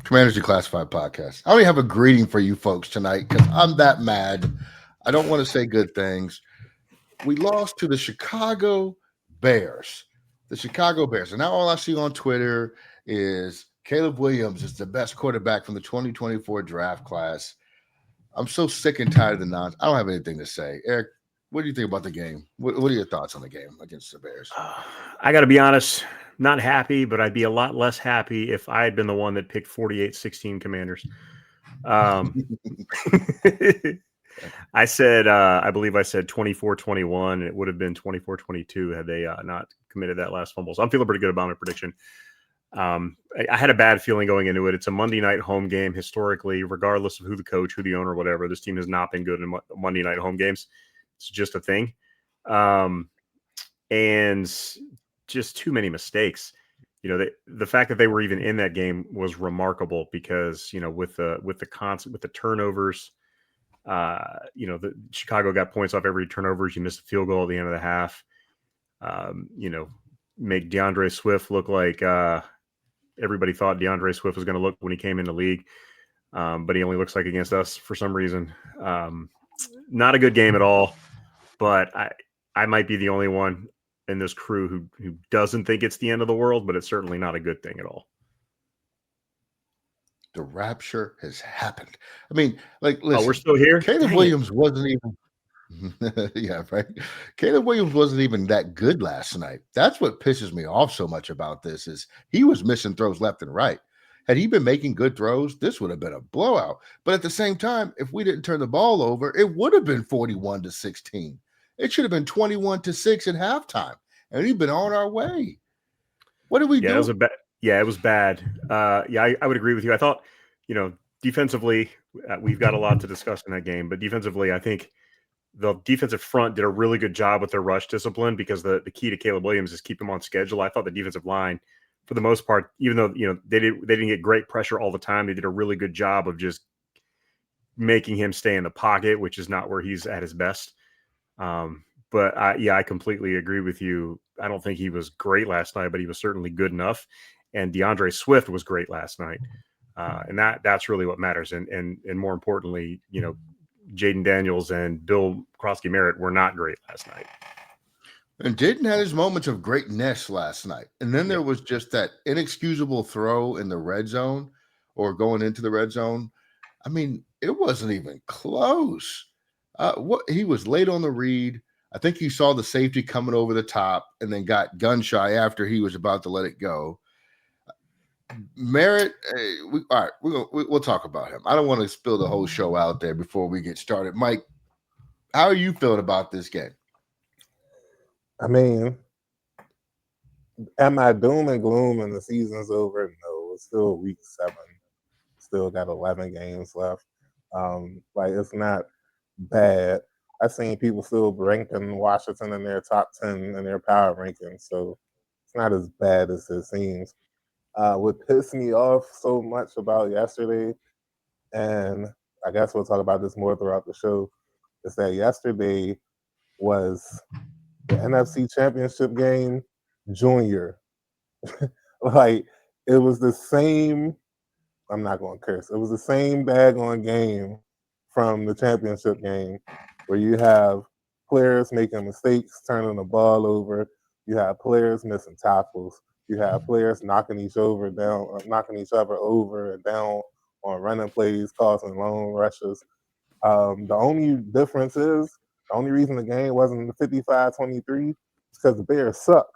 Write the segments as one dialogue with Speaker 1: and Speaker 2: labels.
Speaker 1: Commanders Declassified Podcast. I only have a greeting for you folks tonight because I'm that mad. I don't want to say good things. We lost to the Chicago Bears. The Chicago Bears. And now all I see on Twitter is Caleb Williams is the best quarterback from the 2024 draft class. I'm so sick and tired of the nonsense. I don't have anything to say. Eric, what do you think about the game? What are your thoughts on the game against the Bears?
Speaker 2: I got to be honest, not happy, but I'd be a lot less happy if I had been the one that picked 48-16 Commanders. Um, I believe I said 24-21, and it would have been 24-22 had they not committed that last fumble. So I'm feeling pretty good about my prediction. I had a bad feeling going into it. It's a Monday night home game historically, regardless of who the coach, who the owner, whatever. This team has not been good in Monday night home games. It's just a thing. And just too many mistakes. The fact that they were even in that game was remarkable because, with the turnovers, the Chicago got points off every turnovers. You missed a field goal at the end of the half. Make DeAndre Swift look like everybody thought DeAndre Swift was going to look when he came in the league. But he only looks like against us for some reason. Not a good game at all, but I might be the only one in this crew who doesn't think it's the end of the world, but it's certainly not a good thing at all.
Speaker 1: The rapture has happened. I mean, listen,
Speaker 2: we're still here.
Speaker 1: Caleb Williams wasn't even. Yeah, right. Caleb Williams wasn't even that good last night. That's what pisses me off so much about this is he was missing throws left and right. Had he been making good throws, this would have been a blowout. But at the same time, if we didn't turn the ball over, it would have been 41-16. It should have been 21-6 at halftime, and we've been on our way. What did we do?
Speaker 2: It was it was bad. I would agree with you. I thought, defensively, we've got a lot to discuss in that game, but defensively, I think the defensive front did a really good job with their rush discipline because the key to Caleb Williams is keep him on schedule. I thought the defensive line, for the most part, even though they didn't get great pressure all the time, they did a really good job of just making him stay in the pocket, which is not where he's at his best. But I completely agree with you. I don't think he was great last night, but he was certainly good enough. And DeAndre Swift was great last night, and that's really what matters. And more importantly, Jaden Daniels and Bill Krosky-Merritt were not great last night.
Speaker 1: And Jaden had his moments of greatness last night. And then there was just that inexcusable throw in the red zone or going into the red zone. I mean, it wasn't even close. He was late on the read. I think he saw the safety coming over the top and then got gun shy after he was about to let it go. Merritt, all right, we'll talk about him. I don't want to spill the whole show out there before we get started. Mike, how are you feeling about this game?
Speaker 3: I mean, am I doom and gloom and the season's over? No, it's still week 7. Still got 11 games left. It's not bad. I've seen people still ranking Washington in their top 10 in their power rankings, so it's not as bad as it seems. What pissed me off so much about yesterday, and I guess we'll talk about this more throughout the show, is that yesterday was the NFC Championship game junior. It was the same, I'm not going to curse, it was the same daggone game from the championship game where you have players making mistakes, turning the ball over, you have players missing tackles, you have players knocking each other over and down on running plays, causing long rushes. The only difference is, the only reason the game wasn't 55-23 is because the Bears suck.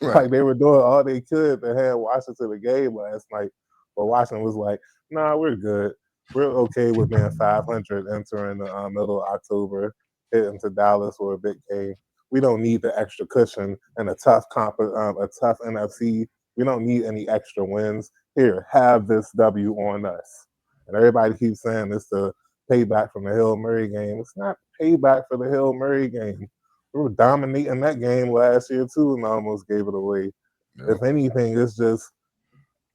Speaker 3: Right. They were doing all they could to have Washington the game last night, but Washington was like, "Nah, we're good. We're okay with being 500 entering the middle of October, heading to Dallas for a big game. We don't need the extra cushion and a tough NFC. We don't need any extra wins. Here, have this W on us." And everybody keeps saying it's the payback from the Hail Murray game. It's not payback for the Hail Murray game. We were dominating that game last year too and almost gave it away. Yeah. If anything, it's just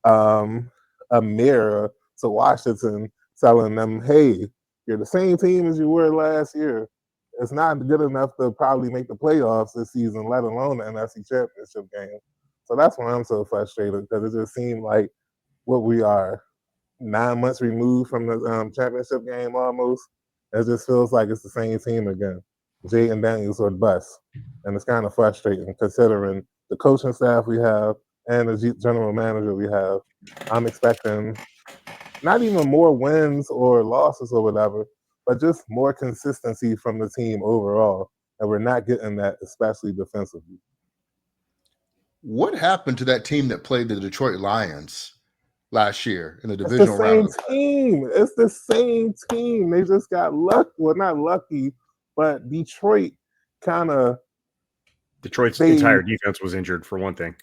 Speaker 3: a mirror to Washington telling them, hey, you're the same team as you were last year. It's not good enough to probably make the playoffs this season, let alone the NFC Championship game. So that's why I'm so frustrated, because it just seemed like what we are, 9 months removed from the championship game almost. It just feels like it's the same team again. Jaden Daniels or bust. And it's kind of frustrating considering the coaching staff we have and the general manager we have. I'm expecting not even more wins or losses or whatever, but just more consistency from the team overall. And we're not getting that, especially defensively.
Speaker 1: What happened to that team that played the Detroit Lions last year in the
Speaker 3: It's the
Speaker 1: divisional round?
Speaker 3: same team. It's the same team. They just got lucky. Well, not lucky, but Detroit kind of.
Speaker 2: Detroit's entire defense was injured for one thing.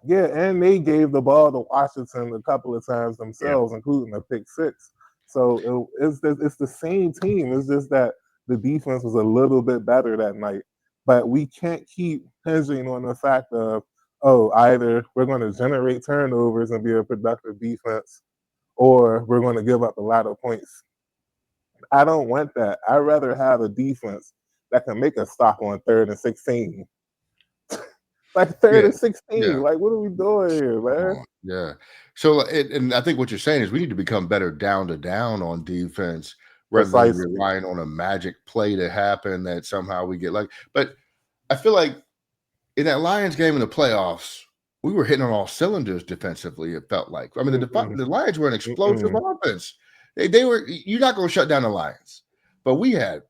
Speaker 3: Yeah, and they gave the ball to Washington a couple of times themselves, including a pick six. So it's the same team. It's just that the defense was a little bit better that night. But we can't keep hinging on the fact of, either we're going to generate turnovers and be a productive defense, or we're going to give up a lot of points. I don't want that. I'd rather have a defense that can make a stop on 3rd and 16. Like 3rd and 16.
Speaker 1: Yeah.
Speaker 3: Like, what are we doing here, man?
Speaker 1: Yeah. So, and I think what you're saying is we need to become better down to down on defense rather than relying on a magic play to happen that somehow we get like. But I feel like in that Lions game in the playoffs, we were hitting on all cylinders defensively. It felt like. I mean, the Lions were an explosive offense. They were. You're not going to shut down the Lions, but we had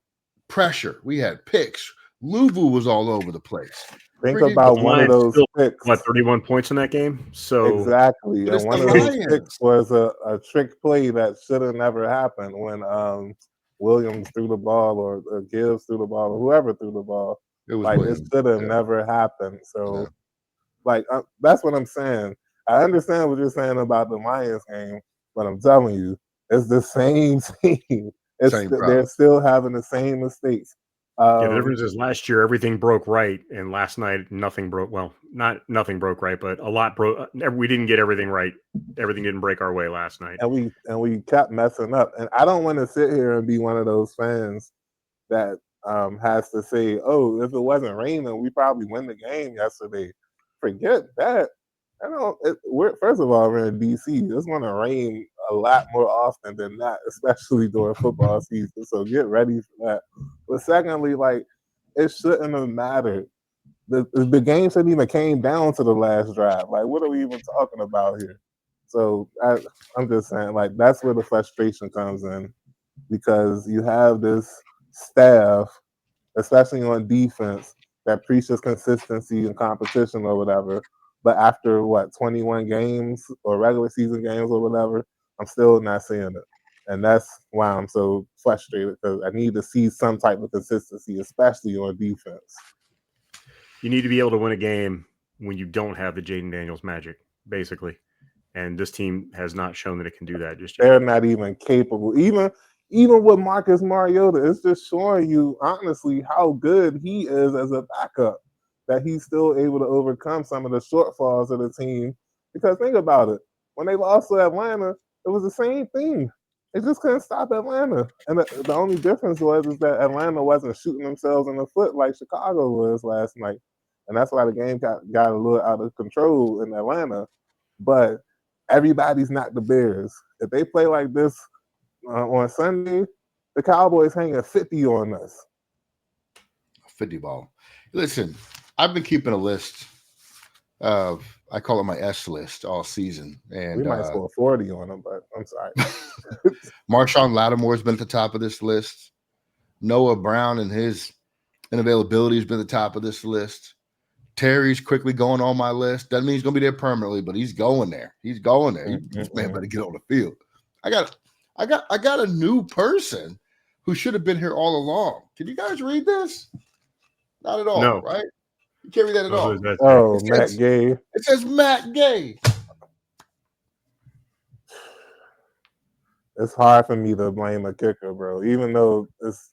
Speaker 1: pressure. We had picks. Louvu was all over the place.
Speaker 3: Think about one of those picks.
Speaker 2: 31 points in that game. So
Speaker 3: exactly, and one of those picks was a trick play that should have never happened when Williams threw the ball or Gibbs threw the ball or whoever threw the ball. It was like Williams. It should have never happened. So, that's what I'm saying. I understand what you're saying about the Lions game, but I'm telling you, it's the same team. They're still having the same mistakes.
Speaker 2: The difference is last year everything broke right, and last night nothing broke. Well, not nothing broke right, but a lot broke. We didn't get everything right. Everything didn't break our way last night,
Speaker 3: and we kept messing up. And I don't want to sit here and be one of those fans that has to say, "Oh, if it wasn't raining, we probably win the game yesterday." Forget that. First of all, we're in DC. It's going to rain a lot more often than that, especially during football season. So get ready for that. But secondly, it shouldn't have mattered. The game shouldn't even came down to the last drive. Like, what are we even talking about here? So I'm just saying, that's where the frustration comes in, because you have this staff, especially on defense, that preaches consistency and competition or whatever. But after 21 games or regular season games or whatever, I'm still not seeing it. And that's why I'm so frustrated, because I need to see some type of consistency, especially on defense.
Speaker 2: You need to be able to win a game when you don't have the Jaden Daniels magic, basically. And this team has not shown that it can do that just yet.
Speaker 3: They're not even capable. Even with Marcus Mariota, it's just showing you, honestly, how good he is as a backup, that he's still able to overcome some of the shortfalls of the team. Because think about it. When they lost to Atlanta, it was the same thing. They just couldn't stop Atlanta. And the only difference is that Atlanta wasn't shooting themselves in the foot like Chicago was last night. And that's why the game got a little out of control in Atlanta. But everybody's not the Bears. If they play like this on Sunday, the Cowboys hanging 50 on us.
Speaker 1: 50 ball. Listen, I've been keeping a list of, I call it my S list all season. And
Speaker 3: we might score 40 on them, but I'm sorry.
Speaker 1: Marshawn Lattimore's been at the top of this list. Noah Brown and his unavailability has been at the top of this list. Terry's quickly going on my list. Doesn't mean he's going to be there permanently, but he's going there. He's going there. This man better get on the field. I got a new person who should have been here all along. Can you guys read this? Not at all,
Speaker 2: no.
Speaker 1: Right? You can't read that at all.
Speaker 3: Oh, Matt Gay.
Speaker 1: It says Matt Gay.
Speaker 3: It's hard for me to blame a kicker, bro. Even though it's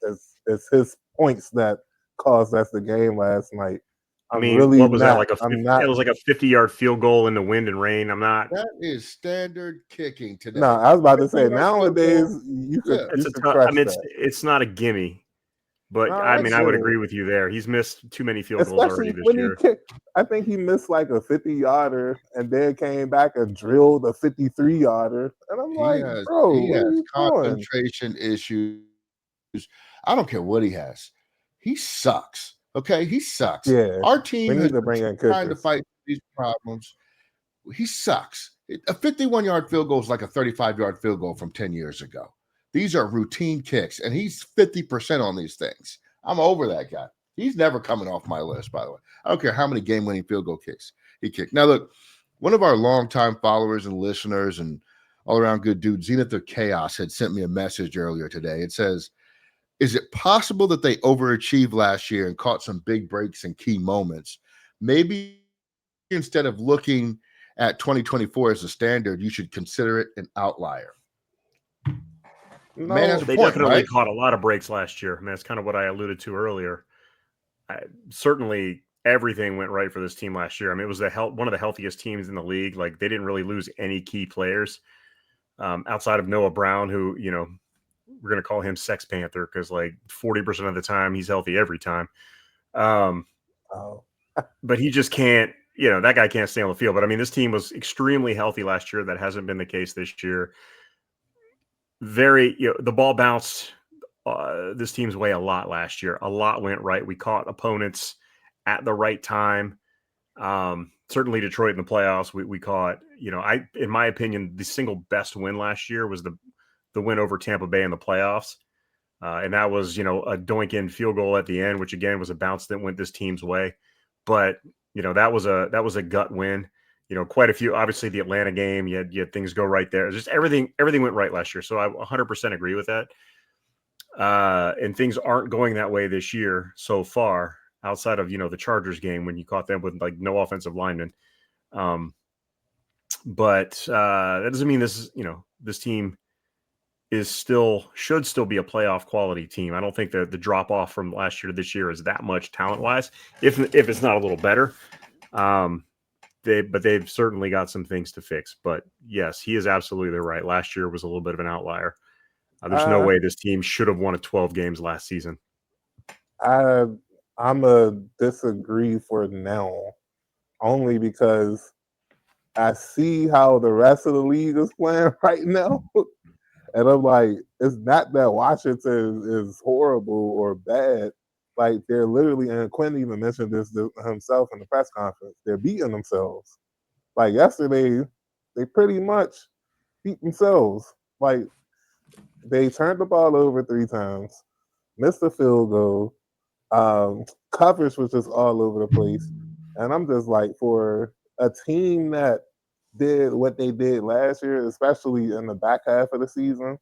Speaker 3: his points that caused us the game last night.
Speaker 2: What was that? It was like a 50-yard field goal in the wind and rain.
Speaker 1: That is standard kicking today.
Speaker 3: No, I was about to say, nowadays you could.
Speaker 2: It's not a gimme, But
Speaker 3: No,
Speaker 2: I
Speaker 3: I
Speaker 2: mean, I
Speaker 3: get
Speaker 2: would
Speaker 3: it.
Speaker 2: agree with you there. He's missed too many field goals already
Speaker 3: Especially
Speaker 2: this
Speaker 3: when he
Speaker 2: year.
Speaker 3: kicked. I think he missed like a 50-yarder and then came back and drilled a 53-yarder. And I'm
Speaker 1: He
Speaker 3: like,
Speaker 1: has
Speaker 3: bro,
Speaker 1: he
Speaker 3: what are
Speaker 1: has
Speaker 3: you doing?
Speaker 1: concentration issues. I don't care what he has. He sucks. Okay, he sucks.
Speaker 3: Yeah,
Speaker 1: Our
Speaker 3: we
Speaker 1: team has
Speaker 3: need to
Speaker 1: been
Speaker 3: bring in
Speaker 1: trying to
Speaker 3: kickers.
Speaker 1: fight these problems. He sucks. A 51-yard field goal is like a 35-yard field goal from 10 years ago. These are routine kicks, and he's 50% on these things. I'm over that guy. He's never coming off my list, by the way. I don't care how many game-winning field goal kicks he kicked. Now, look, one of our longtime followers and listeners and all-around good dude, Zenith of Chaos, had sent me a message earlier today. It says, is it possible that they overachieved last year and caught some big breaks and key moments? Maybe instead of looking at 2024 as a standard, you should consider it an outlier. The man has
Speaker 3: No,
Speaker 1: a
Speaker 2: They
Speaker 1: point,
Speaker 2: definitely
Speaker 1: right?
Speaker 2: caught a lot of breaks last year. I mean, that's kind of what I alluded to earlier. Certainly, everything went right for this team last year. I mean, it was one of the healthiest teams in the league. Like, they didn't really lose any key players outside of Noah Brown, who, we're going to call him Sex Panther because like 40% of the time he's healthy every time.
Speaker 3: oh,
Speaker 2: But he just can't, that guy can't stay on the field. But I mean, this team was extremely healthy last year. That hasn't been the case this year. The ball bounced this team's way a lot last year. A lot went right. We caught opponents at the right time. Certainly Detroit in the playoffs, we caught, in my opinion, the single best win last year was the win over Tampa Bay in the playoffs. And that was, a doink in field goal at the end, which again was a bounce that went this team's way. But, that was a gut win. Quite a few, obviously the Atlanta game, you had things go right there. Just everything went right last year. So I 100% agree with that. And things aren't going that way this year so far, outside of, the Chargers game when you caught them with like no offensive linemen. But that doesn't mean this team should still be a playoff quality team. I don't think the drop off from last year to this year is that much talent wise, if it's not a little better. They've certainly got some things to fix. But yes, he is absolutely right. Last year was a little bit of an outlier. There's no way this team should have won 12 games last season.
Speaker 3: I'm a disagree for now, only because I see how the rest of the league is playing right now. And I'm like, it's not that Washington is horrible or bad. Like, they're literally, and Quinn even mentioned this himself in the press conference, they're beating themselves. Like, yesterday, they pretty much beat themselves. Like, they turned the ball over 3 times, missed a field goal. Coverage was just all over the place. And I'm just like, for a team that did what they did last year, especially in the back half of the season,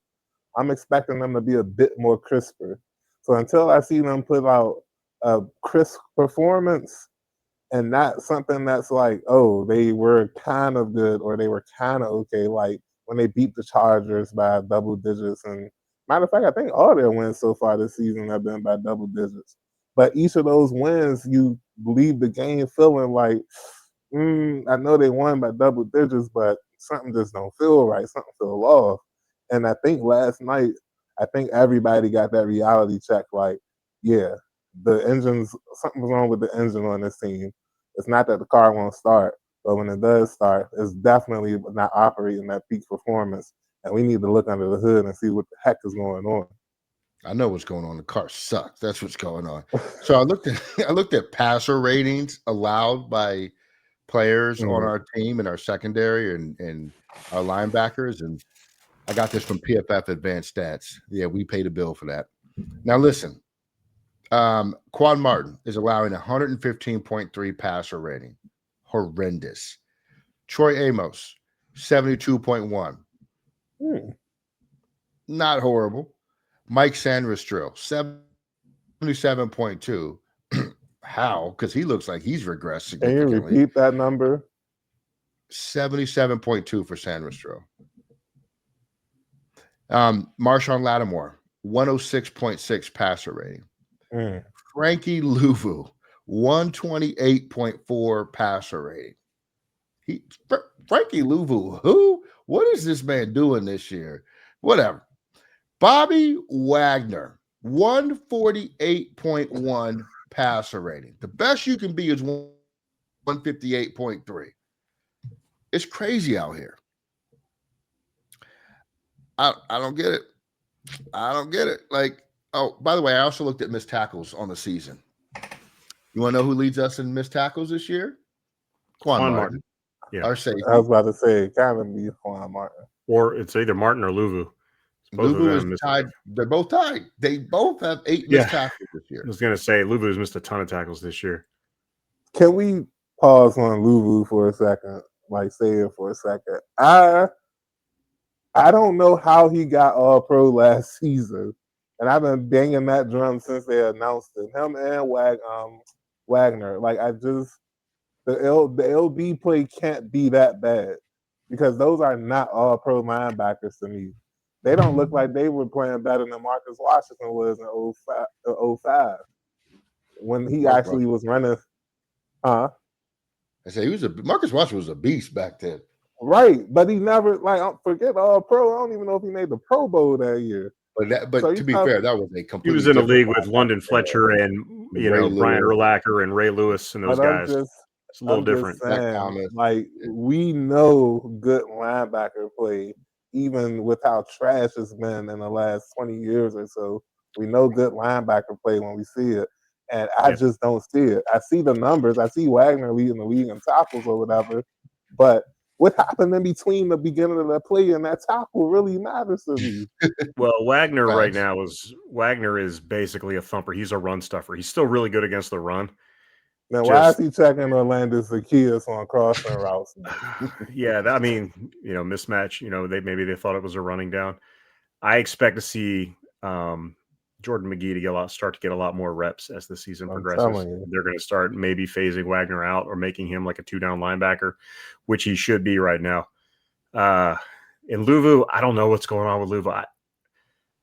Speaker 3: I'm expecting them to be a bit more crisper. So until I see them put out a crisp performance and not something that's like, oh, they were kind of good or they were kind of okay, like when they beat the Chargers by double digits. And matter of fact, I think all their wins so far this season have been by double digits. But each of those wins, you leave the game feeling like, I know they won by double digits, but something just don't feel right. Something feel off. And I think last night, I think everybody got that reality check. Like, yeah, something's wrong with the engine on this team. It's not that the car won't start, but when it does start, it's definitely not operating at peak performance. And we need to look under the hood and see what the heck is going on.
Speaker 1: I know what's going on. The car sucks. That's what's going on. So I looked at passer ratings allowed by players on our team and our secondary and our linebackers. And I got this from PFF Advanced Stats. Yeah, we paid a bill for that. Now listen, Quan Martin is allowing 115.3 passer rating. Horrendous. Troy Amos, 72.1. Not horrible. Mike Sandristrell, 77.2. How? Because he looks like he's regressed
Speaker 3: Can you
Speaker 1: significantly.
Speaker 3: repeat that number?
Speaker 1: 77.2 for Sandristrell. Marshawn Lattimore, 106.6 passer rating. Frankie Louvu, 128.4 passer rating. Frankie Louvu, who? What is this man doing this year? Whatever. Bobby Wagner, 148.1 passer rating. The best you can be is 158.3. It's crazy out here. I don't get it. I don't get it. Like, oh, by the way, I also looked at missed tackles on the season. You want to know who leads us in missed tackles this year? Quan Martin.
Speaker 2: Yeah.
Speaker 1: Our safety.
Speaker 3: I was about to say, it kind of be Quan Martin.
Speaker 2: Or it's either Martin or Luvu. Both
Speaker 1: Luvu
Speaker 2: of them
Speaker 1: is tied. They're both tied. They both have 8 missed tackles this year.
Speaker 2: I was going to say, Luvu's missed a ton of tackles this year.
Speaker 3: Can we pause on Luvu for a second? Like, say it for a second. I don't know how he got All Pro last season, and I've been banging that drum since they announced it. Him and Wagner. Like, the LB play can't be that bad because those are not All Pro linebackers to me. They don't look like they were playing better than Marcus Washington was in 05 when he actually was running.
Speaker 1: I say Marcus Washington was a beast back then.
Speaker 3: Right, but he never forget All Pro. I don't even know if he made the Pro Bowl that year.
Speaker 1: But so to be fair, that was a complete.
Speaker 2: He was in a league with London Fletcher and Brian Urlacher and Ray Lewis and those guys. It's a little different.
Speaker 3: Saying, like, we know good linebacker play, even with how trash it's been in the last 20 years or so. We know good linebacker play when we see it. And I just don't see it. I see the numbers. I see Wagner leading the league in tackles or whatever. But what happened in between the beginning of that play and that tackle really matters to me.
Speaker 2: Well, Wagner right now is basically a thumper. He's a run stuffer. He's still really good against the run.
Speaker 3: Now, why is he checking Orlando Zacchaeus on crossing routes?
Speaker 2: Mismatch. Maybe they thought it was a running down. I expect to see Jordan McGee to start to get a lot more reps as the season progresses. They're going to start maybe phasing Wagner out or making him like a 2-down linebacker, which he should be right now. In Luvu, I don't know what's going on with Luvu.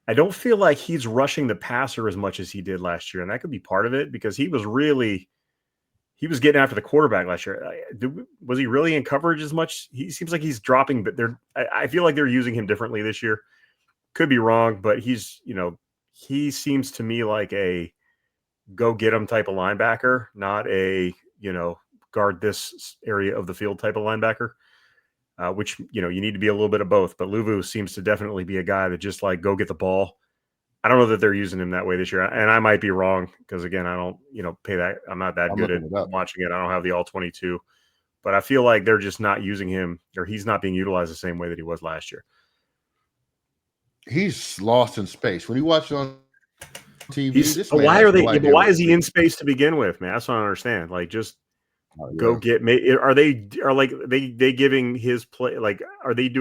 Speaker 2: I don't feel like he's rushing the passer as much as he did last year, and that could be part of it because he was getting after the quarterback last year. Was he really in coverage as much? He seems like he's dropping, but I feel like they're using him differently this year. Could be wrong, but he seems to me like a go get him type of linebacker, not a, guard this area of the field type of linebacker, which, you need to be a little bit of both. But Luvu seems to definitely be a guy that just like go get the ball. I don't know that they're using him that way this year. And I might be wrong because, again, I don't, pay that. I'm not that good at watching it. I don't have the all 22. But I feel like they're just not using him or he's not being utilized the same way that he was last year.
Speaker 1: He's lost in space. When you watch it on TV,
Speaker 2: why is he in space to begin with, man? That's what I don't understand. Like, just go get. Are they giving his play? Like, are they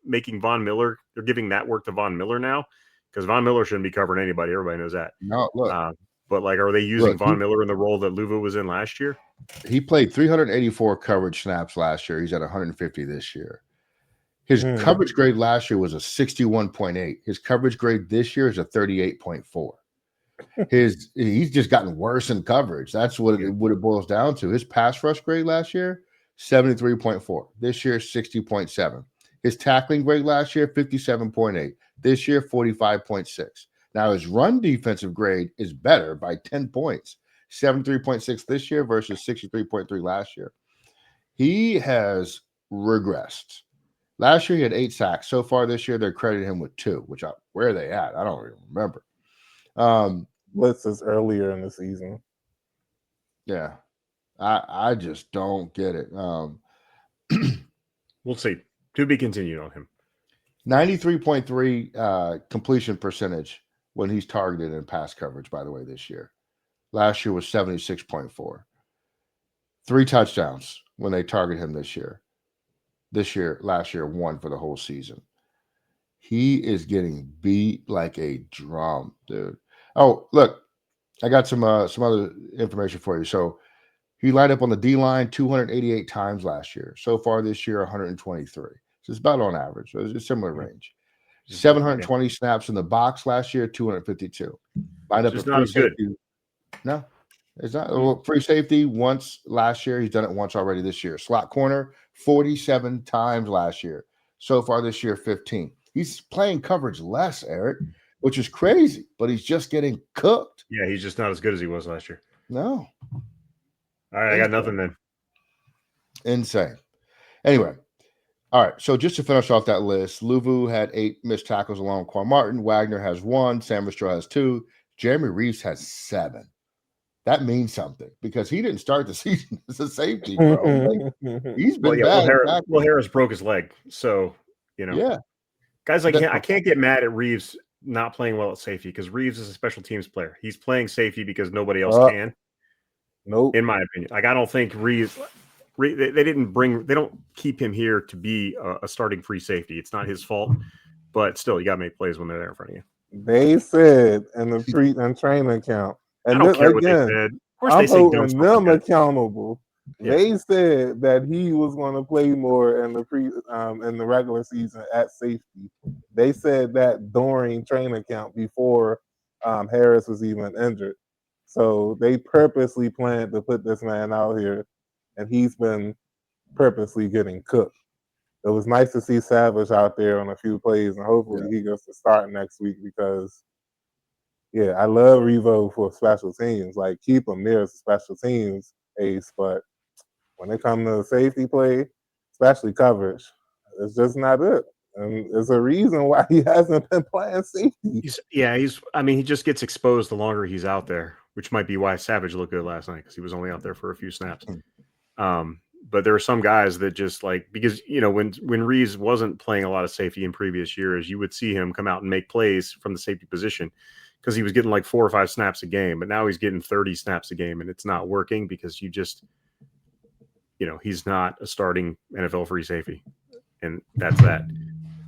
Speaker 2: making Von Miller? They're giving that work to Von Miller now because Von Miller shouldn't be covering anybody. Everybody knows that.
Speaker 1: No, look.
Speaker 2: But like, are they using Von Miller in the role that Luvu was in last year?
Speaker 1: He played 384 coverage snaps last year. He's at 150 this year. His coverage grade last year was a 61.8. His coverage grade this year is a 38.4. He's just gotten worse in coverage. That's what it boils down to. His pass rush grade last year, 73.4. This year, 60.7. His tackling grade last year, 57.8. This year, 45.6. Now his run defensive grade is better by 10 points. 73.6 this year versus 63.3 last year. He has regressed. Last year, he had 8 sacks. So far this year, they're crediting him with 2, where are they at? I don't even remember.
Speaker 3: Blitzes earlier in the season.
Speaker 1: Yeah. I just don't get it.
Speaker 2: We'll see. To be continued on him.
Speaker 1: 93.3 completion percentage when he's targeted in pass coverage, by the way, this year. Last year was 76.4. 3 touchdowns when they target him this year. Last year, 1 for the whole season. He is getting beat like a drum, dude. Oh, look, I got some other information for you. So he lined up on the D line 288 times last year. So far this year, 123. So it's about on average. So it's a similar range. 720 snaps in the box last year, 252. Lined up
Speaker 2: at free safety.
Speaker 1: No. It's not. Well, free safety once last year. He's done it once already this year. Slot corner 47 times last year. So far this year, 15. He's playing coverage less, Eric. which is crazy, but he's just getting cooked.
Speaker 2: Yeah, he's just not as good as he was last year.
Speaker 1: No.
Speaker 2: All right, I got nothing then.
Speaker 1: Insane. Anyway, all right. So just to finish off that list, Luvu had 8 missed tackles along with Quan Martin. Wagner has 1. Sam Mistral has 2. Jeremy Reeves has 7. That means something because he didn't start the season as a safety, bro. Like, he's been bad.
Speaker 2: Will Harris broke his leg. So,
Speaker 1: yeah.
Speaker 2: Guys like him, I can't get mad at Reeves not playing well at safety because Reeves is a special teams player. He's playing safety because nobody else can.
Speaker 3: Nope.
Speaker 2: In my opinion. Like, I don't think Reeves they don't keep him here to be a starting free safety. It's not his fault, but still, you got to make plays when they're there in front of you.
Speaker 3: They said in the training camp, and
Speaker 2: I don't care what they said. Of course,
Speaker 3: I'm
Speaker 2: they say don't
Speaker 3: holding them
Speaker 2: like
Speaker 3: accountable.
Speaker 2: Yeah.
Speaker 3: They said that he was going to play more in the regular season at safety. They said that during training camp before Harris was even injured. So they purposely planned to put this man out here, and he's been purposely getting cooked. It was nice to see Savage out there on a few plays, and hopefully he gets to start next week because, I love Revo for special teams. Like, keep him there as a special teams ace, but when it comes to safety play, especially coverage, it's just not it. And there's a reason why he hasn't been playing safety.
Speaker 2: He just gets exposed the longer he's out there, which might be why Savage looked good last night because he was only out there for a few snaps. But there are some guys that just because when Reeves wasn't playing a lot of safety in previous years, you would see him come out and make plays from the safety position because he was getting like 4 or 5 snaps a game, but now he's getting 30 snaps a game, and it's not working because he's not a starting NFL free safety, and that's that.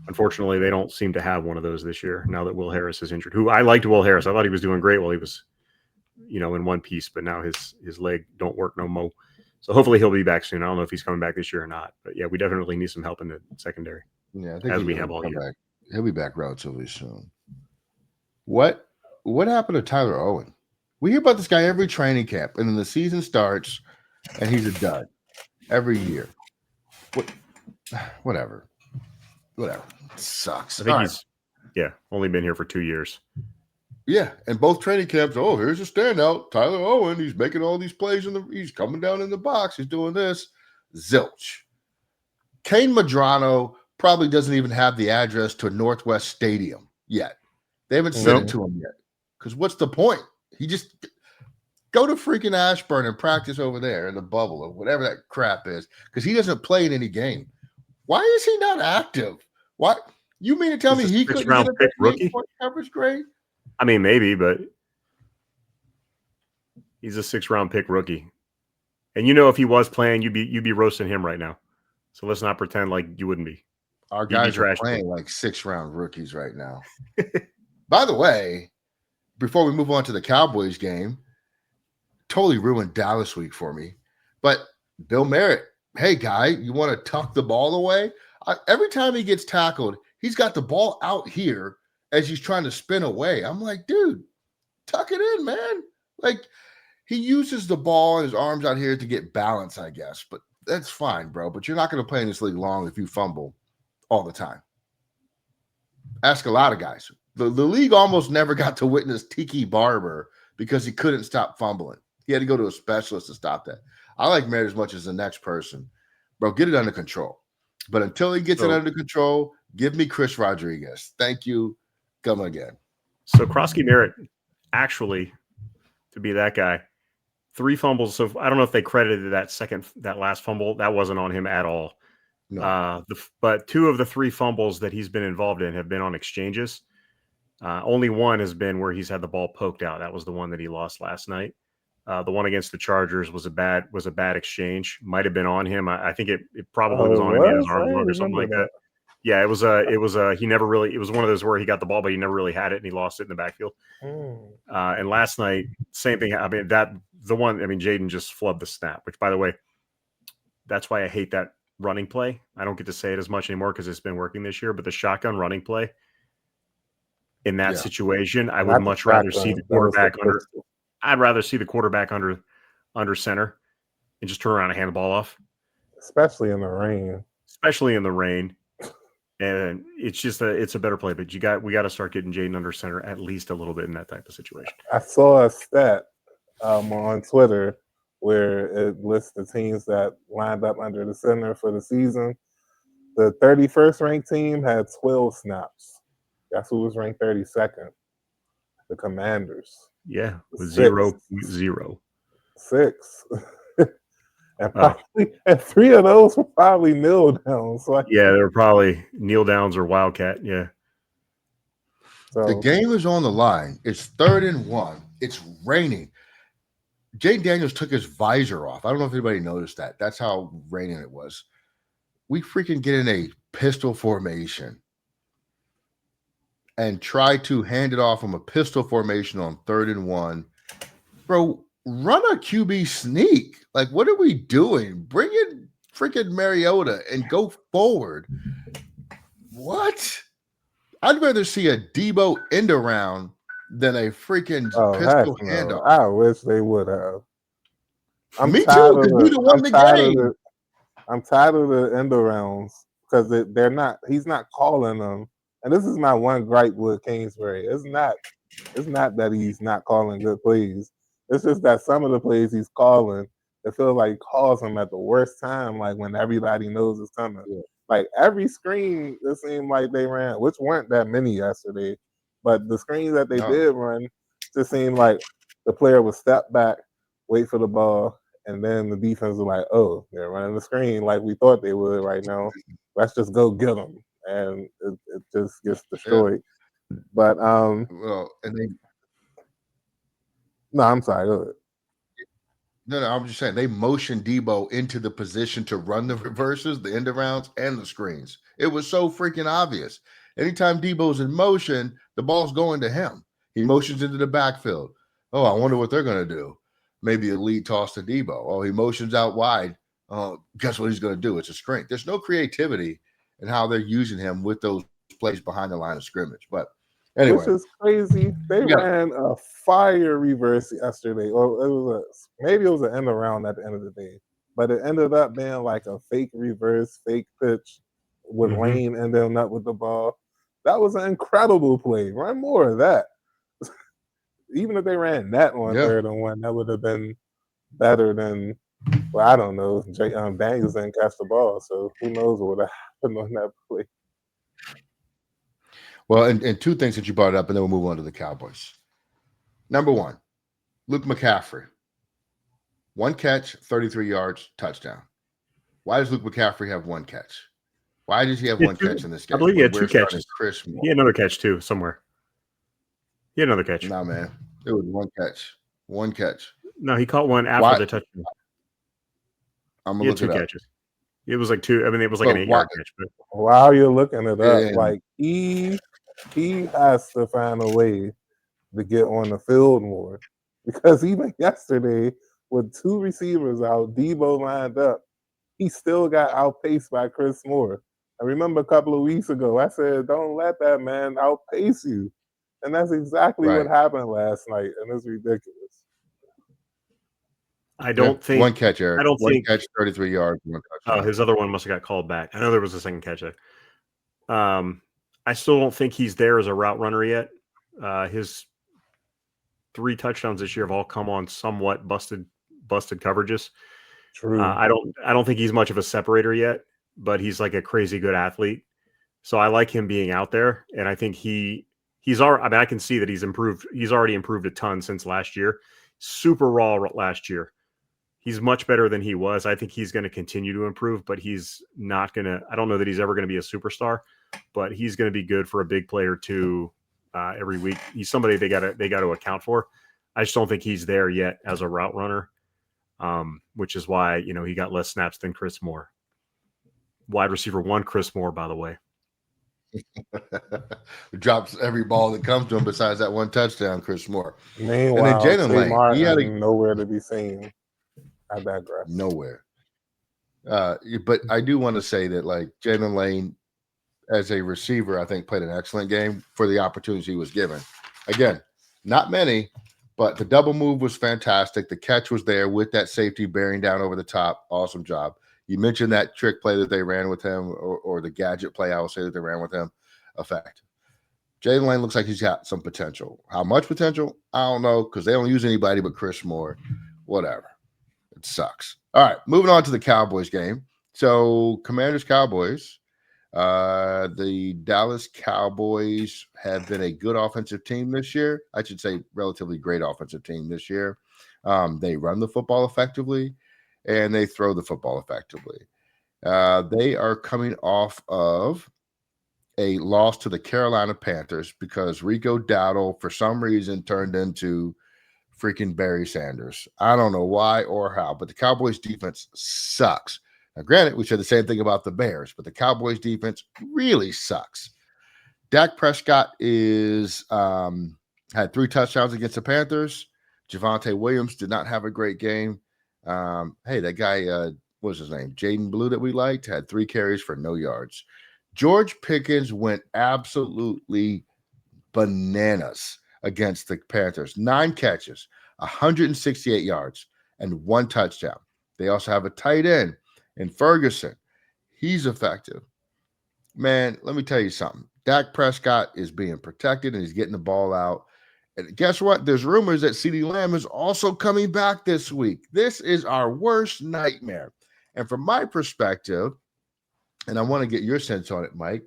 Speaker 2: Unfortunately, they don't seem to have one of those this year now that Will Harris is injured. Who I liked Will Harris. I thought he was doing great while he was, in one piece, but now his leg don't work no more. So hopefully he'll be back soon. I don't know if he's coming back this year or not, but we definitely need some help in the secondary.
Speaker 1: Yeah, I think
Speaker 2: as we have all year.
Speaker 1: Back. He'll be back relatively soon. What happened to Tyler Owen? We hear about this guy every training camp, and then the season starts, and he's a dud every year. Whatever. It sucks.
Speaker 2: I think he's only been here for 2 years.
Speaker 1: Yeah, and both training camps. Oh, here's a standout, Tyler Owen. He's making all these plays he's coming down in the box. He's doing this. Zilch. Kane Madrano probably doesn't even have the address to Northwest Stadium yet. They haven't sent it to him yet. Because what's the point? He just go to freaking Ashburn and practice over there in the bubble or whatever that crap is. Because he doesn't play in any game. Why is he not active? Why? You mean to tell me he couldn't get a rookie coverage grade?
Speaker 2: I mean, maybe, but he's a 6th-round pick rookie. And if he was playing, you'd be roasting him right now. So let's not pretend like you wouldn't be.
Speaker 1: Our guys are playing like 6th-round rookies right now. By the way, before we move on to the Cowboys game, totally ruined Dallas week for me. But Bill Merritt, hey, guy, you want to tuck the ball away? Every time he gets tackled, he's got the ball out here as he's trying to spin away. I'm like, dude, tuck it in, man. Like, he uses the ball and his arms out here to get balance, I guess. But that's fine, bro. But you're not going to play in this league long if you fumble all the time. Ask a lot of guys. The league almost never got to witness Tiki Barber because he couldn't stop fumbling. He had to go to a specialist to stop that. I like Merritt as much as the next person. Bro, get it under control. But until he gets it under control, give me Chris Rodriguez. Thank you. Come again.
Speaker 2: So Krosky Merritt, actually, to be that guy, 3 fumbles. So I don't know if they credited that last fumble. That wasn't on him at all.
Speaker 1: No.
Speaker 2: But 2 of the 3 fumbles that he's been involved in have been on exchanges. Only one has been where he's had the ball poked out. That was the one that he lost last night. The one against the Chargers was a bad exchange. Might have been on him. I think it probably was on him. He had his arm broke or something like that. Yeah, it was he never really, it was one of those where he got the ball, but he never really had it and he lost it in the backfield. And last night, same thing. I mean, Jaden just flubbed the snap, which, by the way, that's why I hate that running play. I don't get to say it as much anymore because it's been working this year, but the shotgun running play in that situation, I would much rather see the quarterback under. I'd rather see the quarterback under center and just turn around and hand the ball off.
Speaker 3: Especially in the rain.
Speaker 2: And it's just it's a better play, but we got to start getting Jaden under center at least a little bit in that type of situation.
Speaker 3: I saw a stat on Twitter where it lists the teams that lined up under the center for the season. The 31st ranked team had 12 snaps. Guess who was ranked 32nd? The Commanders.
Speaker 2: Yeah, with
Speaker 3: 6.
Speaker 2: 0.0.
Speaker 3: 6. And 3 of those were probably kneel downs. So
Speaker 2: yeah, they were probably kneel downs or Wildcat. Yeah.
Speaker 3: So
Speaker 1: the game is on the line. It's 3rd and 1. It's raining. Jay Daniels took his visor off. I don't know if anybody noticed that. That's how raining it was. We freaking get in a pistol formation and try to hand it off from a pistol formation on 3rd and 1. Bro, run a QB sneak. Like, what are we doing? Bring in freaking Mariota and go forward. What? I'd rather see a Debo end around than a freaking pistol handoff.
Speaker 3: I wish they would have.
Speaker 1: Me too, because we won the game.
Speaker 3: I'm tired of the end arounds because they're not. He's not calling them, and this is my one gripe with Kingsbury. It's not that he's not calling good plays. It's just that some of the plays he's calling, it feels like he calls them at the worst time, like when everybody knows it's coming. Yeah. Like every screen, it seemed like they ran, which weren't that many yesterday, but the screens that they did run just seemed like the player would step back, wait for the ball, and then the defense was like, "Oh, they're running the screen like we thought they would right now. Let's just go get them," and it just gets destroyed. Yeah. But
Speaker 1: well, and they.
Speaker 3: No, I'm sorry. Go ahead.
Speaker 1: No, I'm just saying they motioned Debo into the position to run the reverses, the end arounds, and the screens. It was so freaking obvious. Anytime Debo's in motion, the ball's going to him. He motions into the backfield. Oh, I wonder what they're going to do. Maybe a lead toss to Debo. Oh, he motions out wide. Guess what he's going to do? It's a screen. There's no creativity in how they're using him with those plays behind the line of scrimmage. But anyway,
Speaker 3: which is crazy. They ran a fire reverse yesterday, or maybe it was an end around at the end of the day, but it ended up being like a fake reverse, fake pitch with Wain ending up with the ball. That was an incredible play. Run more of that. Even if they ran that on 3rd and 1, that would have been better than. Well, I don't know. Daniels didn't catch the ball, so who knows what would have happened on that play.
Speaker 1: Well, and 2 things that you brought up, and then we'll move on to the Cowboys. Number 1, Luke McCaffrey. 1 catch, 33 yards, touchdown. Why does Luke McCaffrey have 1 catch? Why does he have 1 catch in this game?
Speaker 2: I believe he had 2 catches. He had another catch, too, somewhere. He had another catch.
Speaker 1: No, man. It was 1 catch. 1 catch.
Speaker 2: No, he caught one after the touchdown.
Speaker 1: I'm going to look it up.
Speaker 2: 2 catches. It was like 2. I mean, it was like an 8-yard catch. But...
Speaker 3: While you're looking it up, like he has to find a way to get on the field more, because even yesterday with 2 receivers out, Debo lined up, he still got outpaced by Chris Moore. I remember a couple of weeks ago, I said, "Don't let that man outpace you," and that's exactly what happened last night, and it's ridiculous.
Speaker 2: I don't think
Speaker 1: 1 catch, Eric.
Speaker 2: I don't
Speaker 1: 1
Speaker 2: think
Speaker 1: catch, 33 yards. 1 touchdown.
Speaker 2: His other one must have got called back. I know there was a second catch. I still don't think he's there as a route runner yet. His 3 touchdowns this year have all come on somewhat busted coverages.
Speaker 3: True.
Speaker 2: I don't think he's much of a separator yet, but he's like a crazy good athlete. So I like him being out there, and I think he's already. I mean, I can see that he's improved. He's already improved a ton since last year. Super raw last year. He's much better than he was. I think he's going to continue to improve, but he's not going to. I don't know that he's ever going to be a superstar, but he's going to be good for a big player too. Every week, he's somebody they got to account for. I just don't think he's there yet as a route runner, which is why he got less snaps than Chris Moore. Wide receiver 1, Chris Moore, by the way.
Speaker 1: Drops every ball that comes to him besides that 1 touchdown, Chris Moore.
Speaker 3: Meanwhile, and then Jalen Lane, he had nowhere to be seen. I digress.
Speaker 1: Nowhere. But I do want to say that, like, Jalen Lane, as a receiver, I think played an excellent game for the opportunities he was given. Again, not many, but the double move was fantastic. The catch was there with that safety bearing down over the top. Awesome job. You mentioned that trick play that they ran with him, or the gadget play, I will say, that they ran with him. Effective. Jalen Lane looks like he's got some potential. How much potential? I don't know, because they don't use anybody but Chris Moore. Whatever. It sucks. All right, moving on to the Cowboys game. So Commanders-Cowboys. The Dallas Cowboys have been a good offensive team this year. I should say relatively great offensive team this year. They run the football effectively, and they throw the football effectively. They are coming off of a loss to the Carolina Panthers because Rico Dowdle, for some reason, turned into freaking Barry Sanders. I don't know why or how, but the Cowboys defense sucks. Now, granted, we said the same thing about the Bears, but the Cowboys defense really sucks. Dak Prescott had 3 touchdowns against the Panthers. Javonte Williams did not have a great game. Hey, that guy, what was his name? Jaden Blue that we liked, had 3 carries for no yards. George Pickens went absolutely bananas against the Panthers. 9 catches, 168 yards, and 1 touchdown. They also have a tight end in Ferguson. He's effective. Man, let me tell you something. Dak Prescott is being protected, and he's getting the ball out. And guess what? There's rumors that CeeDee Lamb is also coming back this week. This is our worst nightmare. And from my perspective, and I want to get your sense on it, Mike,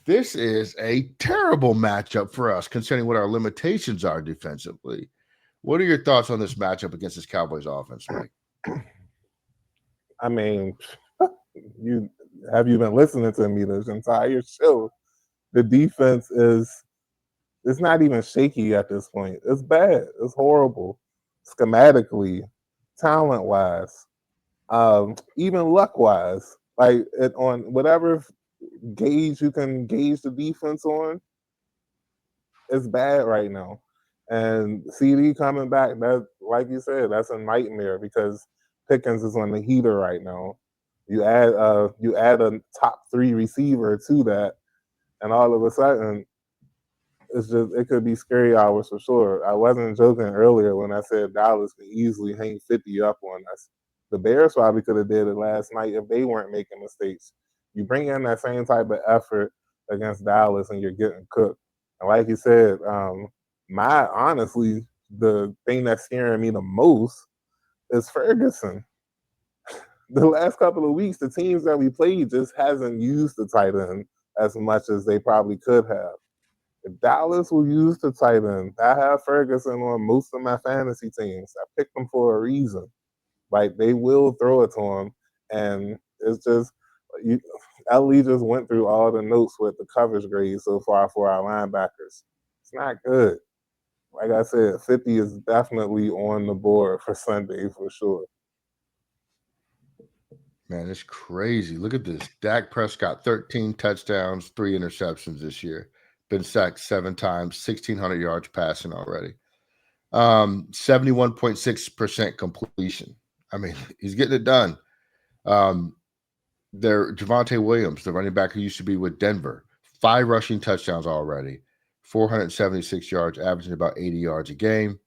Speaker 1: this is a terrible matchup for us, considering what our limitations are defensively. What are your thoughts on this matchup against this Cowboys offense, Mike?
Speaker 3: I mean, you been listening to me this entire show? The defense it's not even shaky at this point. It's bad. It's horrible. Schematically, talent-wise, even luck-wise. Like on whatever gauge you can gauge the defense on, it's bad right now. And CD coming back, that, like you said, that's a nightmare because Pickens is on the heater right now. You add a top 3 receiver to that, and all of a sudden, it could be scary hours for sure. I wasn't joking earlier when I said Dallas could easily hang 50 up on us. The Bears probably could have did it last night if they weren't making mistakes. You bring in that same type of effort against Dallas and you're getting cooked. And like you said, honestly, the thing that's scaring me the most is Ferguson. The last couple of weeks, the teams that we played just hasn't used the tight end as much as they probably could have. If Dallas will use the tight end, I have Ferguson on most of my fantasy teams. I picked them for a reason. Like, they will throw it to him. And it's just, Ellie just went through all the notes with the coverage grades so far for our linebackers. It's not good. Like I said, 50 is definitely on the board for Sunday for sure.
Speaker 1: Man, it's crazy. Look at this. Dak Prescott, 13 touchdowns, 3 interceptions this year. Been sacked 7 times, 1,600 yards passing already. 71.6% completion. I mean, he's getting it done. Javonte Williams, the running back who used to be with Denver, 5 rushing touchdowns already, 476 yards, averaging about 80 yards a game.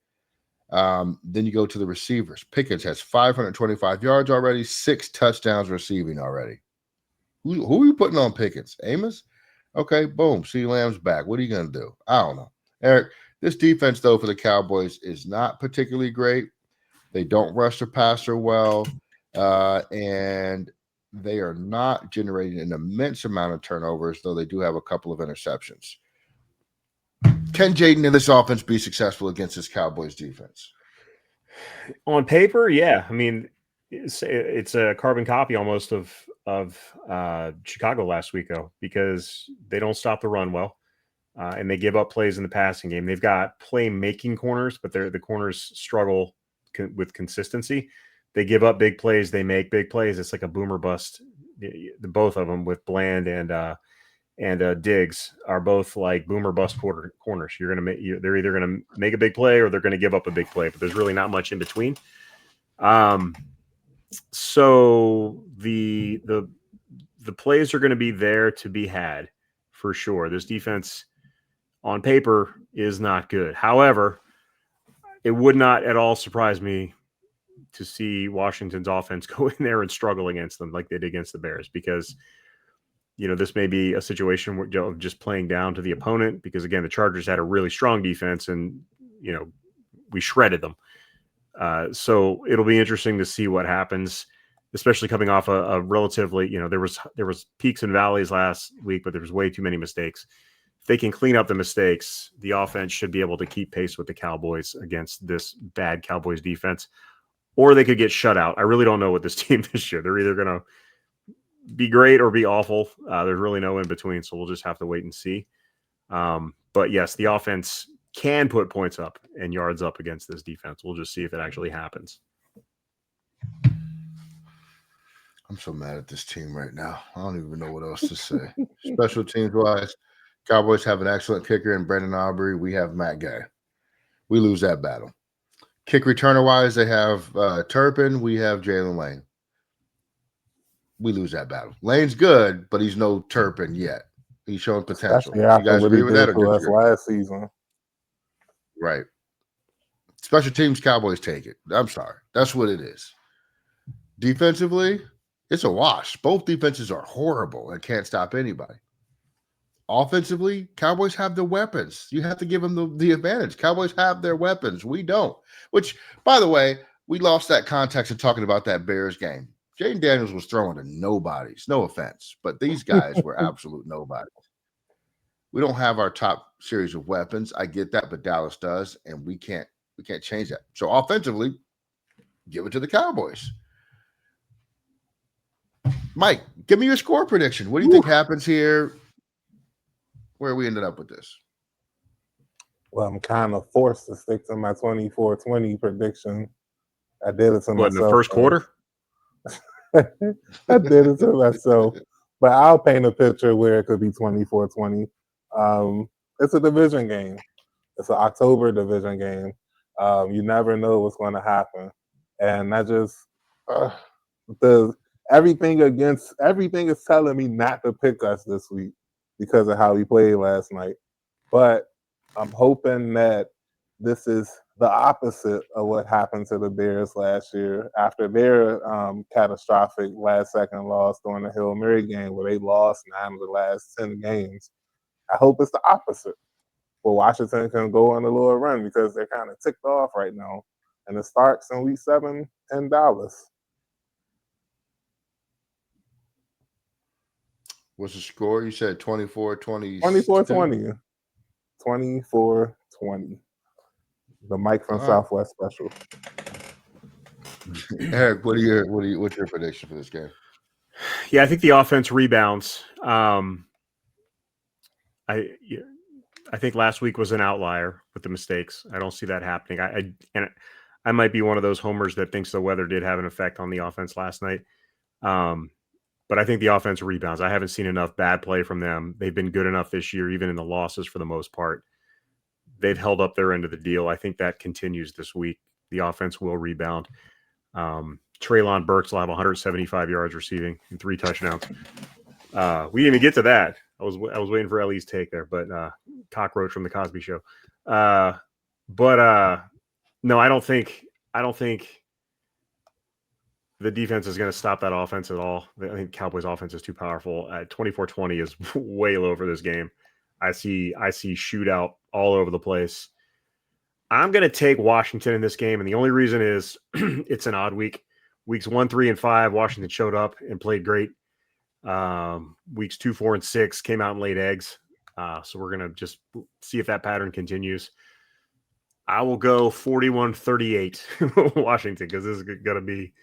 Speaker 1: Then you go to the receivers. Pickens has 525 yards already, 6 touchdowns receiving already. Who are you putting on Pickens? Amos? Okay, boom. CeeDee Lamb's back. What are you going to do? I don't know. Eric, this defense, though, for the Cowboys is not particularly great. They don't rush the passer well, and they are not generating an immense amount of turnovers, though they do have a couple of interceptions. Can Jaden and this offense be successful against this Cowboys defense?
Speaker 2: On paper, yeah. I mean, it's a carbon copy almost of Chicago last week, though, because they don't stop the run well, and they give up plays in the passing game. They've got play-making corners, but the corners struggle with consistency. They give up big plays. They make big plays. It's like a boomer bust. Both of them with Bland and Diggs are both like boomer bust corners. They're either going to make a big play or they're going to give up a big play, but there's really not much in between. So the plays are going to be there to be had for sure. This defense on paper is not good. However, it would not at all surprise me to see Washington's offense go in there and struggle against them like they did against the Bears, because this may be a situation of just playing down to the opponent, because again, the Chargers had a really strong defense and we shredded them. So it'll be interesting to see what happens, especially coming off a relatively, there was peaks and valleys last week, but there was way too many mistakes. If they can clean up the mistakes, the offense should be able to keep pace with the Cowboys against this bad Cowboys defense, or they could get shut out. I really don't know what this team this year. They're either going to be great or be awful. There's really no in between, so we'll just have to wait and see. But yes, the offense can put points up and yards up against this defense. We'll just see if it actually happens.
Speaker 1: I'm so mad at this team right now. I don't even know what else to say. Special teams wise, Cowboys have an excellent kicker in Brendan Aubrey. We have Matt Gay. We lose that battle. Kick returner wise, they have Turpin. We have Jalen Lane. We lose that battle. Lane's good, but he's no Turpin yet. He's showing potential.
Speaker 3: Yeah,
Speaker 1: you guys agree with that?
Speaker 3: To us last season.
Speaker 1: Right. Special teams, Cowboys take it. I'm sorry. That's what it is. Defensively, it's a wash. Both defenses are horrible and can't stop anybody. Offensively, Cowboys have the weapons. You have to give them the advantage. Cowboys have their weapons. We don't. Which, by the way, we lost that context of talking about that Bears game. Jaden Daniels was throwing to nobodies. No offense, but these guys were absolute nobodies. We don't have our top series of weapons. I get that, but Dallas does, and we can't change that. So offensively, give it to the Cowboys. Mike, give me your score prediction. What do you think happens here? Where are we ended up with this?
Speaker 3: Well, I'm kind of forced to stick to my 24-20 prediction. I did it to myself.
Speaker 2: In the first quarter?
Speaker 3: I did it to myself. But I'll paint a picture where it could be 24-20. It's a division game. It's an October division game. You never know what's going to happen. And I just everything is telling me not to pick us this week because of how we played last night. But I'm hoping that this is the opposite of what happened to the Bears last year after their catastrophic last-second loss during the Hail Mary game where they lost 9 of the last 10 games. I hope it's the opposite, where Washington can go on a little run because they're kind of ticked off right now. And it starts in Week 7 in Dallas.
Speaker 1: What's the score? You said 24-20.
Speaker 3: 24-20. 24-20. The Mike from Southwest special.
Speaker 1: Eric, what's your prediction for this game?
Speaker 2: Yeah, I think the offense rebounds. I think last week was an outlier with the mistakes. I don't see that happening. I might be one of those homers that thinks the weather did have an effect on the offense last night. But I think the offense rebounds. I haven't seen enough bad play from them. They've been good enough this year, even in the losses for the most part. They've held up their end of the deal. I think that continues this week. The offense will rebound. Treylon Burks will have 175 yards receiving and 3 touchdowns. We didn't even get to that. I was waiting for Ellie's take there, but cockroach from the Cosby Show. No, I don't think the defense is going to stop that offense at all. I think Cowboys offense is too powerful. 24-20 is way low for this game. I see shootout all over the place. I'm going to take Washington in this game, and the only reason is it's an odd week. Weeks 1, 3, and 5, Washington showed up and played great. Weeks 2, 4, and 6 came out and laid eggs. So we're going to just see if that pattern continues. I will go 41-38 Washington because this is going to be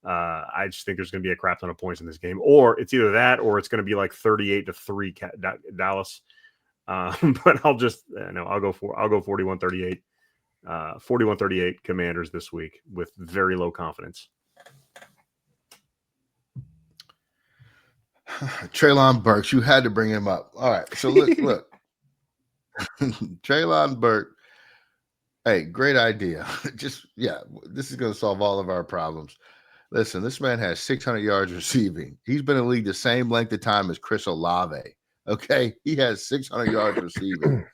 Speaker 2: I just think there's going to be a crap ton of points in this game. Or it's either that or it's going to be like 38-3 Dallas. But I'll go 41-38. 41-38 Commanders this week with very low confidence.
Speaker 1: Treylon Burks, you had to bring him up. All right, so look. Treylon Burks, hey, great idea. This is going to solve all of our problems. Listen, this man has 600 yards receiving. He's been in the league the same length of time as Chris Olave. Okay, he has 600 yards receiving.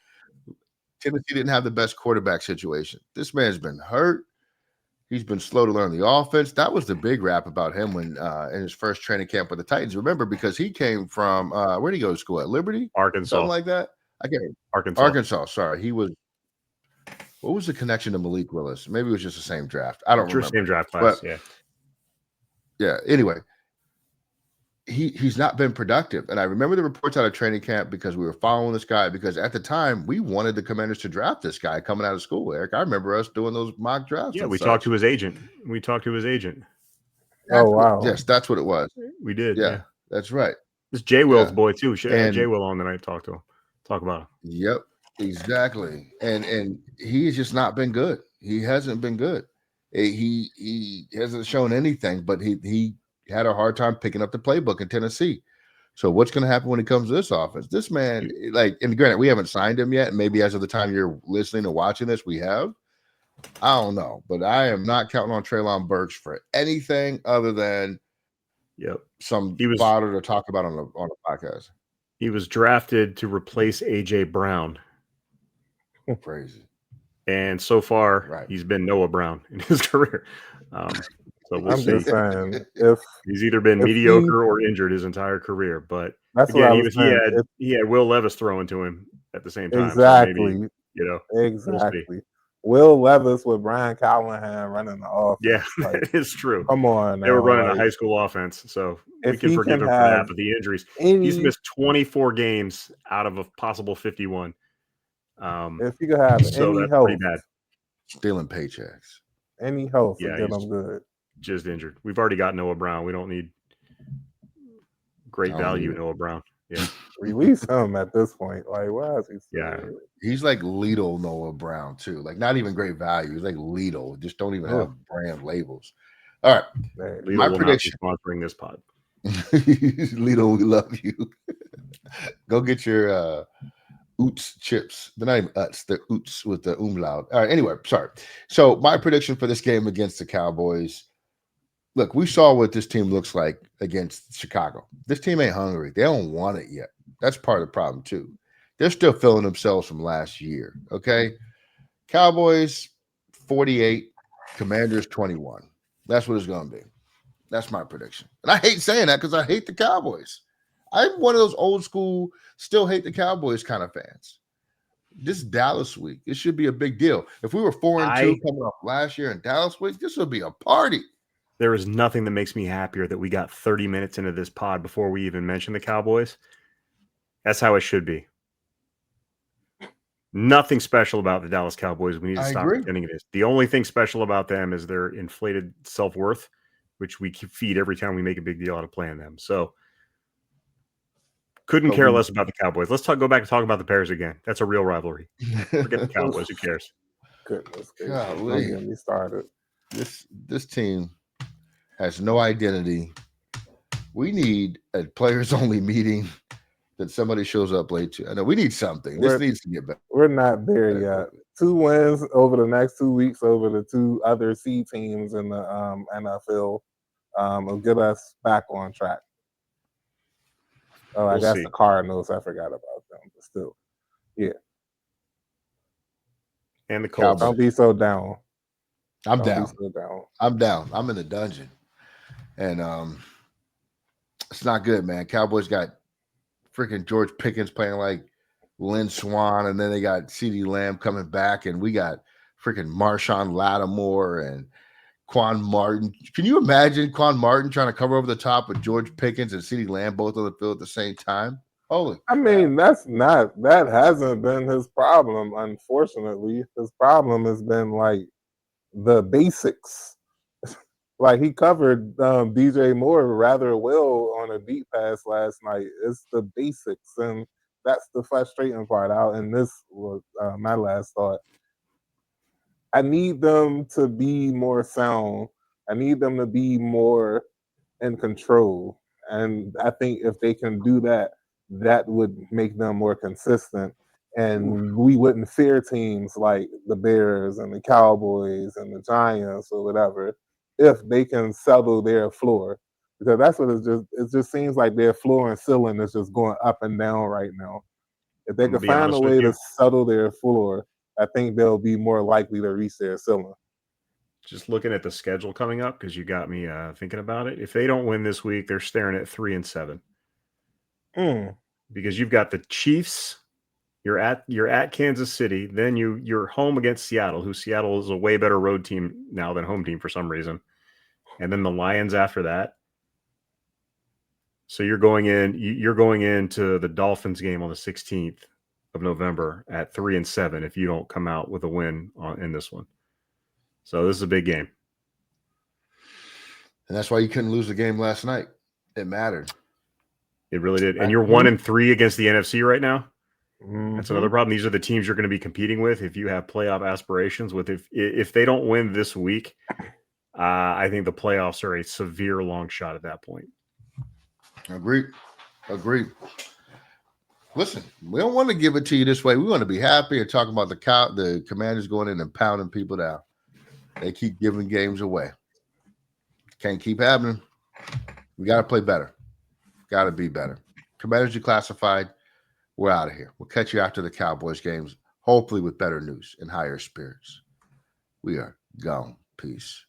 Speaker 1: Tennessee didn't have the best quarterback situation. This man's been hurt. He's been slow to learn the offense. That was the big rap about him when in his first training camp with the Titans. Remember, because he came from where did he go to school at? Liberty,
Speaker 2: Arkansas.
Speaker 1: something like that. I can't. Arkansas. Sorry, he was. What was the connection to Malik Willis? Maybe it was just the same draft. I don't remember.
Speaker 2: Same draft class.
Speaker 1: But, yeah. Anyway, he's not been productive, and I remember the reports out of training camp because we were following this guy because at the time we wanted the Commanders to draft this guy coming out of school. Eric, I remember us doing those mock drafts.
Speaker 2: Yeah, we talked to his agent.
Speaker 3: Oh wow!
Speaker 1: Yes, that's what it was.
Speaker 2: We did.
Speaker 1: Yeah, that's right.
Speaker 2: It's Jay Will's boy too. Should have Jay Will on tonight. Talk about him.
Speaker 1: Yep, exactly. And he has just not been good. He hasn't been good. He hasn't shown anything, but he had a hard time picking up the playbook in Tennessee. So what's going to happen when he comes to this offense? This man, and granted, we haven't signed him yet. Maybe as of the time you're listening or watching this, we have. I don't know, but I am not counting on Treylon Burks for anything other than some fodder to talk about on the podcast.
Speaker 2: He was drafted to replace AJ Brown.
Speaker 1: Crazy.
Speaker 2: And so far, he's been Noah Brown in his career. So we'll see.
Speaker 3: Just saying, if
Speaker 2: he's either been mediocre or injured his entire career, but again, he had Will Levis throwing to him at the same time.
Speaker 3: Exactly.
Speaker 2: So maybe,
Speaker 3: exactly. Will Levis with Brian Callahan running the offense.
Speaker 2: Yeah, that is true.
Speaker 3: Come on,
Speaker 2: they were running a high school offense, so we can forgive him for that. But the injuries, he's missed 24 games out of a possible 51.
Speaker 3: If you could have any health,
Speaker 2: pretty bad.
Speaker 1: Stealing paychecks.
Speaker 3: Any health to get him good.
Speaker 2: Just injured. We've already got Noah Brown. We don't need great value Noah Brown. Yeah.
Speaker 3: Release him at this point. Like, why is he?
Speaker 1: He's like Lidl Noah Brown too. Like, not even great value. He's like Lidl. Just don't even have brand labels. All right.
Speaker 2: Lidl my prediction. Sponsoring this pod.
Speaker 1: Lidl, we love you. Go get your Oots chips. They're not even Uts. They're Oots with the umlaut. All right. Anyway, sorry. So my prediction for this game against the Cowboys. Look, we saw what this team looks like against Chicago. This team ain't hungry. They don't want it yet. That's part of the problem, too. They're still feeling themselves from last year, okay? Cowboys, 48. Commanders, 21. That's what it's going to be. That's my prediction. And I hate saying that because I hate the Cowboys. I'm one of those old school, still hate the Cowboys kind of fans. This Dallas week, it should be a big deal. If we were 4-2 coming off last year in Dallas week, this would be a party.
Speaker 2: There is nothing that makes me happier that we got 30 minutes into this pod before we even mentioned the Cowboys. That's how it should be. Nothing special about the Dallas Cowboys. We need to stop pretending it is. The only thing special about them is their inflated self-worth, which we feed every time we make a big deal out of playing them. So couldn't care less about the Cowboys. Let's go back and talk about the Bears again. That's a real rivalry. Forget the Cowboys. Who cares?
Speaker 3: Goodness. Don't get me started.
Speaker 1: This team has no identity. We need a players-only meeting that somebody shows up late to. I know we need something. This needs to get better.
Speaker 3: We're not there yet. 2 wins over the next 2 weeks over the 2 other C teams in the NFL will get us back on track. Oh, I guess the Cardinals. I forgot about them, but still, yeah.
Speaker 2: And the Colts.
Speaker 3: Don't be so down.
Speaker 1: I'm down. I'm down. I'm in the dungeon. And it's not good, man. Cowboys got freaking George Pickens playing like Lynn Swan, and then they got CeeDee Lamb coming back, and we got freaking Marshawn Lattimore and Quan Martin. Can you imagine Quan Martin trying to cover over the top with George Pickens and CeeDee Lamb both on the field at the same time? Holy
Speaker 3: I mean, that hasn't been his problem, unfortunately. His problem has been like the basics. Like he covered DJ Moore rather well on a deep pass last night. It's the basics, and that's the frustrating part out. And this was my last thought. I need them to be more sound. I need them to be more in control. And I think if they can do that, that would make them more consistent. And we wouldn't fear teams like the Bears and the Cowboys and the Giants or whatever if they can settle their floor. Because that's what it just seems like their floor and ceiling is just going up and down right now. If they can find a way to settle their floor, I think they'll be more likely to reach their ceiling.
Speaker 2: just looking at the schedule coming up, because you got me thinking about it. If they don't win this week, they're staring at 3-7. Because you've got the Chiefs, you're at Kansas City, then you're home against Seattle, who Seattle is a way better road team now than home team for some reason, and then the Lions after that. So you're going into the Dolphins game on the 16th of November at 3-7 if you don't come out with a win in this one. So this is a big game,
Speaker 1: and that's why you couldn't lose the game last night. It mattered.
Speaker 2: It really did. And you're 1-3 against the NFC right now.
Speaker 3: Mm-hmm.
Speaker 2: That's another problem. These are the teams you're going to be competing with if you have playoff aspirations. If they don't win this week, I think the playoffs are a severe long shot at that point.
Speaker 1: Agreed. Listen, we don't want to give it to you this way. We want to be happy and talk about the Commanders going in and pounding people down. They keep giving games away. Can't keep happening. We got to play better. Got to be better. Commanders declassified. We're out of here. We'll catch you after the Cowboys games, hopefully with better news and higher spirits. We are gone. Peace.